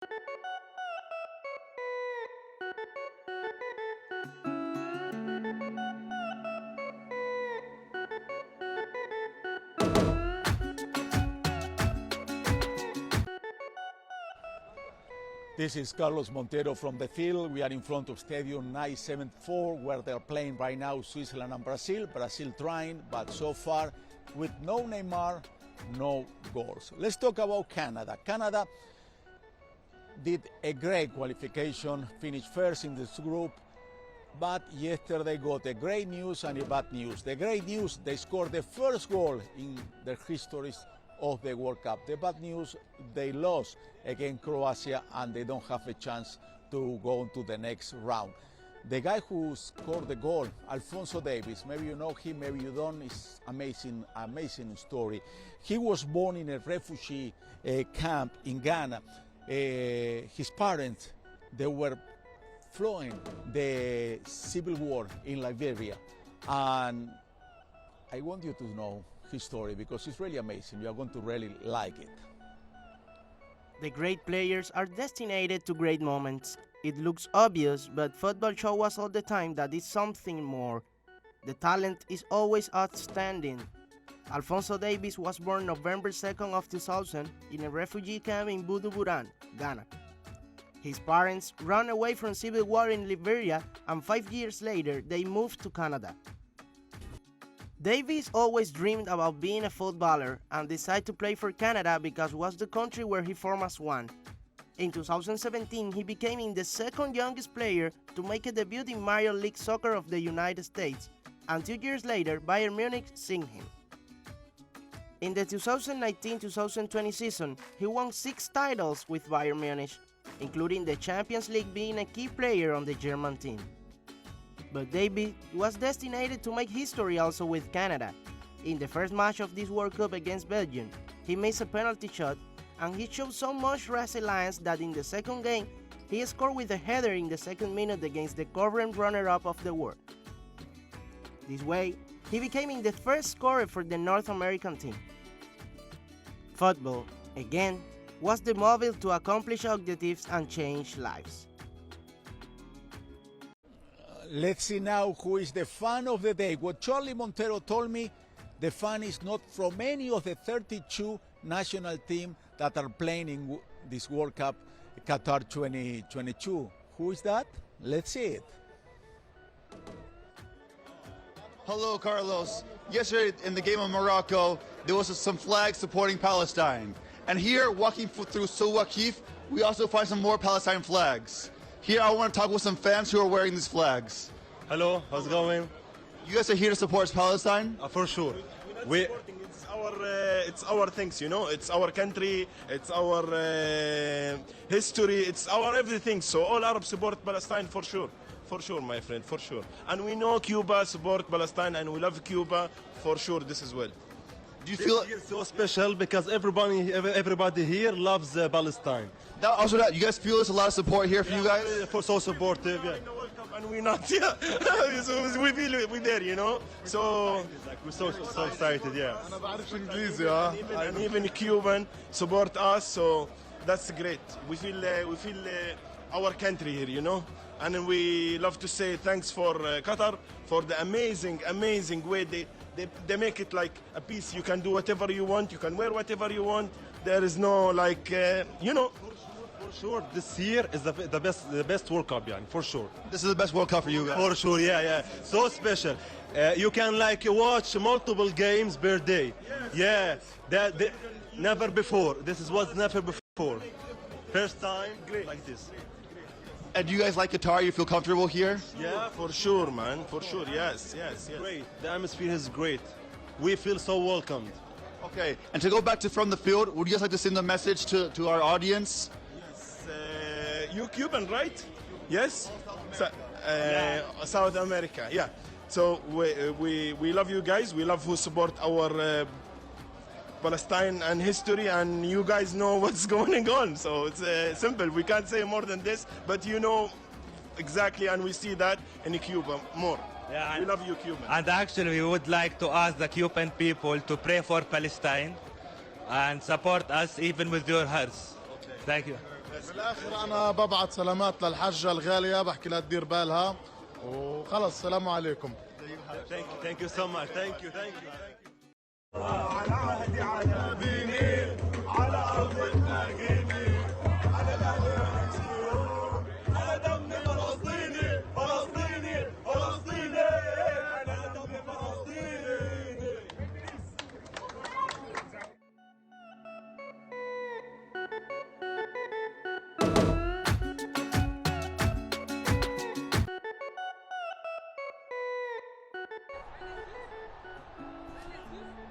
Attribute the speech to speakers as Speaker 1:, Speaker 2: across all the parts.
Speaker 1: This is Carlos Montero from the field. We are in front of Stadium 974, where they're playing right now Switzerland and Brazil. Brazil trying, but so far with no Neymar, no goals. Let's talk about Canada. Canada did a great qualification, finished first in this group, but yesterday got a great news and a bad news. The great news, they scored the first goal in their histories of the World Cup. The bad news, they lost against Croatia and they don't have a chance to go on to the next round. The guy who scored the goal, Alphonso Davies, maybe you know him, maybe you don't, it's amazing story. He was born in a refugee camp in Ghana. His parents, they were fleeing the civil war in Liberia. And I want you to know his story because it's really amazing. You are going to really like it.
Speaker 2: The great players are destined to great moments. It looks obvious, but football shows us all the time that it's something more. The talent is always outstanding. Alphonso Davies was born November 2nd of 2000 in a refugee camp in Buduburan, Ghana. His parents ran away from civil war in Liberia, and 5 years later they moved to Canada. Davies always dreamed about being a footballer and decided to play for Canada because it was the country where he formed as one. In 2017, he became the second youngest player to make a debut in Major League Soccer of the United States, and 2 years later, Bayern Munich signed him. In the 2019-2020 season, he won 6 titles with Bayern Munich, including the Champions League, being a key player on the German team. But Davies was destined to make history also with Canada. In the first match of this World Cup against Belgium, he missed a penalty shot, and he showed so much resilience that in the second game, he scored with a header in the second minute against the current runner-up of the world. This way, he became the first scorer for the North American team. Football, again, was the mobile to accomplish objectives and change lives.
Speaker 1: Let's see now who is the fan of the day. What Charlie Montero told me, the fan is not from any of the 32 national teams that are playing in this World Cup, Qatar 2022. Who is that? Let's see it.
Speaker 3: Hello, Carlos. Yesterday in the game of Morocco, there was some flags supporting Palestine. And here, walking through Souakif, we also find some more Palestine flags. Here, I want to talk with some fans who are wearing these flags.
Speaker 4: Hello, how's it going?
Speaker 3: You guys are here to support Palestine?
Speaker 4: For sure. It's our things, you know. It's our country. It's our history. It's our everything. So all Arabs support Palestine for sure. For sure, my friend, for sure. And we know Cuba support Palestine, and we love Cuba for sure. This as well.
Speaker 3: Do you feel
Speaker 4: it's so special because everybody here loves Palestine.
Speaker 3: You guys feel there's a lot of support here for you guys?
Speaker 4: For so supportive, yeah. And we're not, yeah. So we feel we're there, you know. So we're so excited, yeah. And even Cuban support us, so that's great. We feel our country here, you know. And we love to say thanks for Qatar for the amazing way they make it like a piece. You can do whatever you want. You can wear whatever you want. There is no like, you know.
Speaker 5: For sure, this year is the best World Cup, yani, for sure.
Speaker 3: This is the best World Cup for you guys.
Speaker 5: For sure, yeah. So special. You can like watch multiple games per day. Yeah, never before. This was never before. First time like this.
Speaker 3: And do you guys like Qatar? You feel comfortable here?
Speaker 4: Yeah, for sure, man. For sure, yes.
Speaker 5: Great. The atmosphere is great. We feel so welcomed.
Speaker 3: Okay, and to go back to from the field, would you guys like to send a message to our audience?
Speaker 4: Yes. You Cuban, right? Yes? South America, yeah. So we love you guys. We love who support our Palestine and history, and you guys know what's going on. So it's simple. We can't say more than this, but you know exactly, and we see that in Cuba more.
Speaker 6: Yeah,
Speaker 4: we love you, Cuban.
Speaker 6: And actually, we would like to ask the Cuban people to pray for Palestine and support us even with your hearts.
Speaker 4: Okay.
Speaker 6: Thank you.
Speaker 7: بالاخر انا ببعت سلامات للحجه الغاليه، بحكي لها تدير بالها وخلص. السلام عليكم.
Speaker 5: Thank you so much. Thank you.
Speaker 8: على عهدي على ديني على أرض اللاجئين على الأهل والسيور على دم فلسطيني فلسطيني فلسطيني على دم فلسطيني.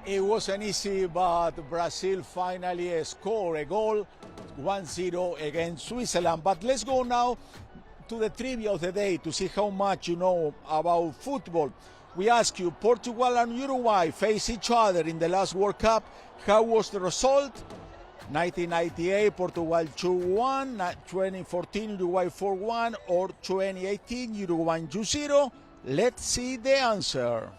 Speaker 1: It wasn't easy, but Brazil finally scored a goal, 1-0 against Switzerland. But let's go now to the trivia of the day to see how much you know about football. We ask you, Portugal and Uruguay face each other in the last World Cup. How was the result? 1998, Portugal 2-1, 2014, Uruguay 4-1, or 2018, Uruguay 2-0. Let's see the answer.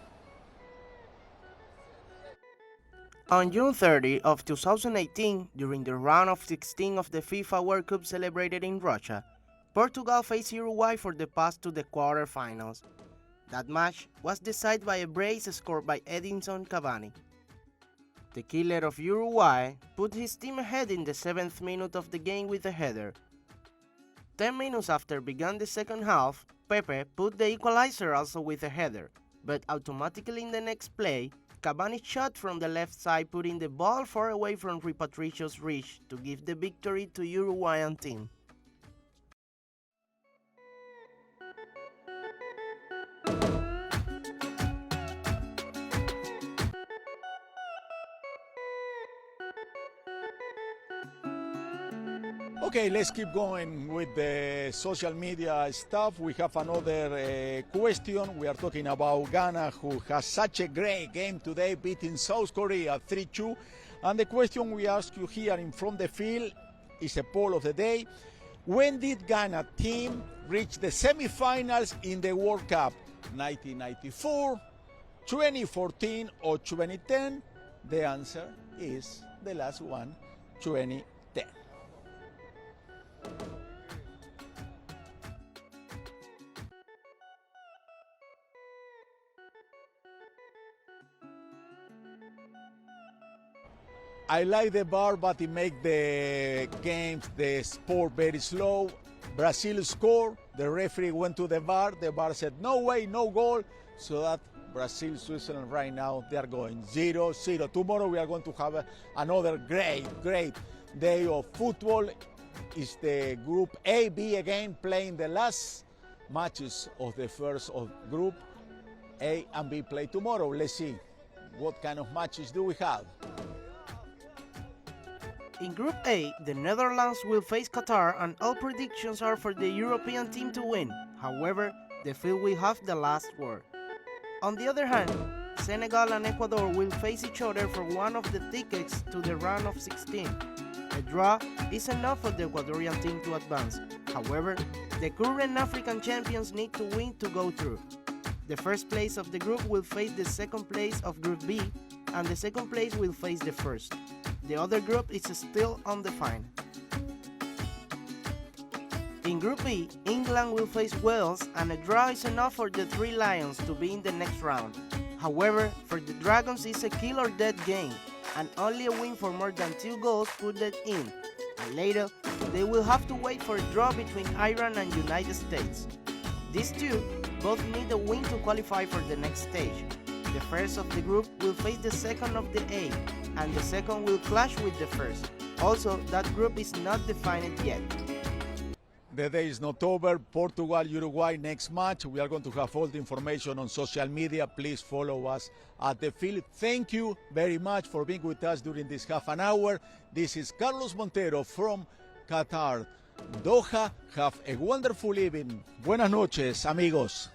Speaker 2: On June 30 of 2018, during the round of 16 of the FIFA World Cup celebrated in Russia, Portugal faced Uruguay for the pass to the quarterfinals. That match was decided by a brace scored by Edinson Cavani. The killer of Uruguay put his team ahead in the 7th minute of the game with a header. 10 minutes after began the second half, Pepe put the equalizer also with a header, but automatically in the next play, Cavani shot from the left side, putting the ball far away from Rui Patricio's reach to give the victory to Uruguayan team.
Speaker 1: Okay, let's keep going with the social media stuff. We have another question. We are talking about Ghana, who has such a great game today, beating South Korea 3-2. And the question we ask you here in From the Field is a poll of the day. When did Ghana team reach the semifinals in the World Cup? 1994, 2014, or 2010? The answer is the last one, 2010. I like the VAR, but it makes the games, the sport very slow. Brazil scored, the referee went to the VAR said no way, no goal, so that Brazil, Switzerland right now, they are going 0-0. Tomorrow we are going to have another great day of football. It's the Group A, B again, playing the last matches of the first of Group A and B play tomorrow. Let's see what kind of matches do we have.
Speaker 2: In Group A, the Netherlands will face Qatar and all predictions are for the European team to win. However, the field will have the last word. On the other hand, Senegal and Ecuador will face each other for one of the tickets to the round of 16. A draw is enough for the Ecuadorian team to advance. However, the current African champions need to win to go through. The first place of the group will face the second place of Group B, and the second place will face the first. The other group is still undefined. In Group B, England will face Wales, and a draw is enough for the Three Lions to be in the next round. However, for the Dragons it's a kill or death game, and only a win for more than 2 goals put them in. And later, they will have to wait for a draw between Iran and United States. These two both need a win to qualify for the next stage. The first of the group will face the second of the A, and the second will clash with the first. Also, that group is not defined yet.
Speaker 1: The day is not over. Portugal, Uruguay, next match. We are going to have all the information on social media. Please follow us at the field. Thank you very much for being with us during this half an hour. This is Carlos Montero from Qatar, Doha. Have a wonderful evening. Buenas noches, amigos.